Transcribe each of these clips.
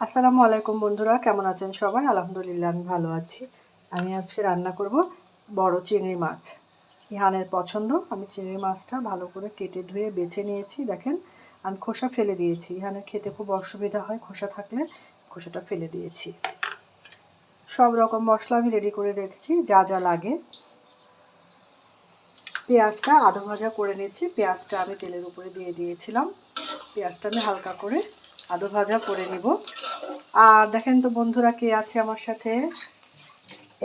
আসসালামু আলাইকুম বন্ধুরা, কেমন আছেন সবাই? আলহামদুলিল্লাহ আমি ভালো আছি। আমি আজকে রান্না করব বড় চিংড়ি মাছ। ইহানের পছন্দ। আমি চিংড়ি মাছটা ভালো করে কেটে ধুয়ে বেছে নিয়েছি। দেখেন, আমি খোসা ফেলে দিয়েছি। ইহানের খেতে খুব অসুবিধা হয় খোসা থাকলে, খোসাটা ফেলে দিয়েছি। সব রকম মশলা আমি রেডি করে রেখেছি, যা যা লাগে। পেঁয়াজটা আধা ভাজা করে নিচ্ছি। পেঁয়াজটা আমি তেলের উপরে দিয়ে দিয়েছিলাম। পেঁয়াজটা আমি হালকা করে আধা ভাজা করে নিব। আর দেখেন তো বন্ধুরা, কে আছে আমার সাথে?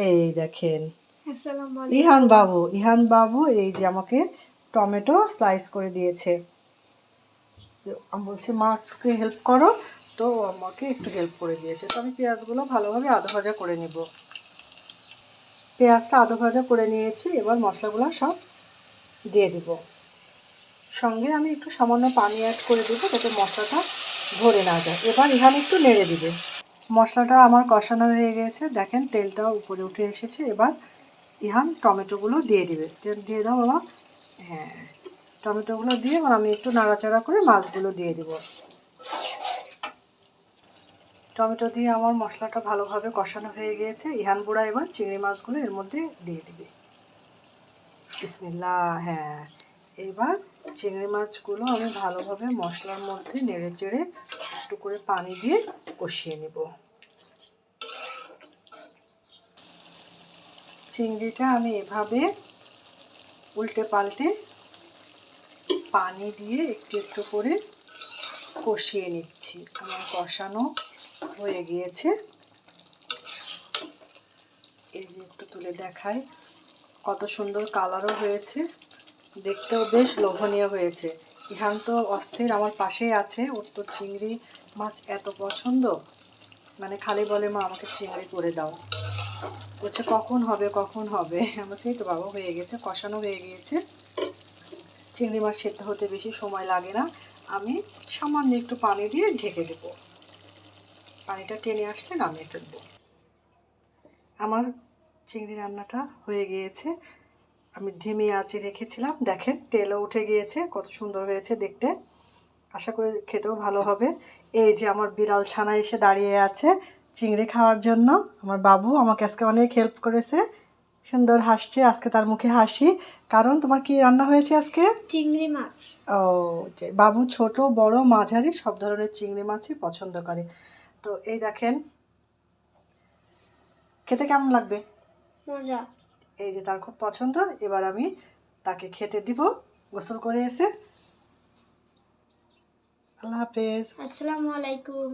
এই দেখেন, ইহান বাবু এই যে আমাকে টমেটো স্লাইস করে দিয়েছে। আমি বলছি মা একটু হেল্প করো, তো আমাকে একটু হেল্প করে দিয়েছে। তো আমি পেঁয়াজগুলো ভালোভাবে আধা ভাজা করে নিব। পেঁয়াজটা আধা ভাজা করে নিয়েছি। এবার মশলাগুলো সব দিয়ে দিব। সঙ্গে আমি একটু সামান্য পানি অ্যাড করে দেবো, যাতে মশলাটা ধরে না যায়। এবার ইহান একটু নেড়ে দিবে। মশলাটা আমার কষানো হয়ে গেছে। দেখেন তেলটাও উপরে উঠে এসেছে। এবার ইহান টমেটোগুলো দিয়ে দিবে। দিয়ে দাও বাবা। হ্যাঁ, টমেটোগুলো দিয়ে এবার আমি একটু নাড়াচাড়া করে মাছগুলো দিয়ে দিব। টমেটো দিয়ে আমার মশলাটা ভালোভাবে কষানো হয়ে গিয়েছে। ইহান বুড়া এবার চিংড়ি মাছগুলো এর মধ্যে দিয়ে দিবে। বিসমিল্লাহ। হ্যাঁ, এবার চিংড়ি মাছগুলো আমি ভালোভাবে মশলার মধ্যে নেড়ে চেড়ে একটু করে পানি দিয়ে কষিয়ে নেব। চিংড়িটা আমি এভাবে উল্টে পাল্টে পানি দিয়ে একটু একটু করে কষিয়ে নিচ্ছি। আমার কষানো হয়ে গিয়েছে। এই যে একটু তুলে দেখাই, কত সুন্দর কালারও হয়েছে, দেখতেও বেশ লোভনীয় হয়েছে। ইহান তো অস্থির আমার পাশেই আছে। ওর তো চিংড়ি মাছ এত পছন্দ, মানে খালি বলে মা আমাকে চিংড়ি করে দাও। বলছে কখন হবে কখন হবে। আমার সেই তো বাবা হয়ে গেছে, কষানো হয়ে গিয়েছে। চিংড়ি মাছ সেদ্ধ হতে বেশি সময় লাগে না। আমি সামান্য একটু পানি দিয়ে ঢেকে দেব। পানিটা টেনে আসলে নামিয়ে ফেলব। আমার চিংড়ি রান্নাটা হয়ে গিয়েছে। আমি ধিমি আঁচে রেখেছিলাম। দেখেন তেলও উঠে গিয়েছে, কত সুন্দর হয়েছে দেখতে। আশা করি খেতেও ভালো হবে। এই যে আমার বিড়াল ছানা এসে দাঁড়িয়ে আছে চিংড়ি খাওয়ার জন্য। আমার বাবু আমাকে আজকে অনেক হেল্প করেছে, সুন্দর হাসছে। আজকে তার মুখে হাসি, কারণ তোমার কি রান্না হয়েছে আজকে? চিংড়ি মাছ। ও, বাবু ছোট বড় মাঝারি সব ধরনের চিংড়ি মাছই পছন্দ করে। তো এই দেখেন, খেতে কেমন লাগবে? মজা। এই যে তার খুব পছন্দ। এবার আমি তাকে খেতে দিব গোসল করে এসে। আল্লাহ হাফেজ। আসসালামু আলাইকুম।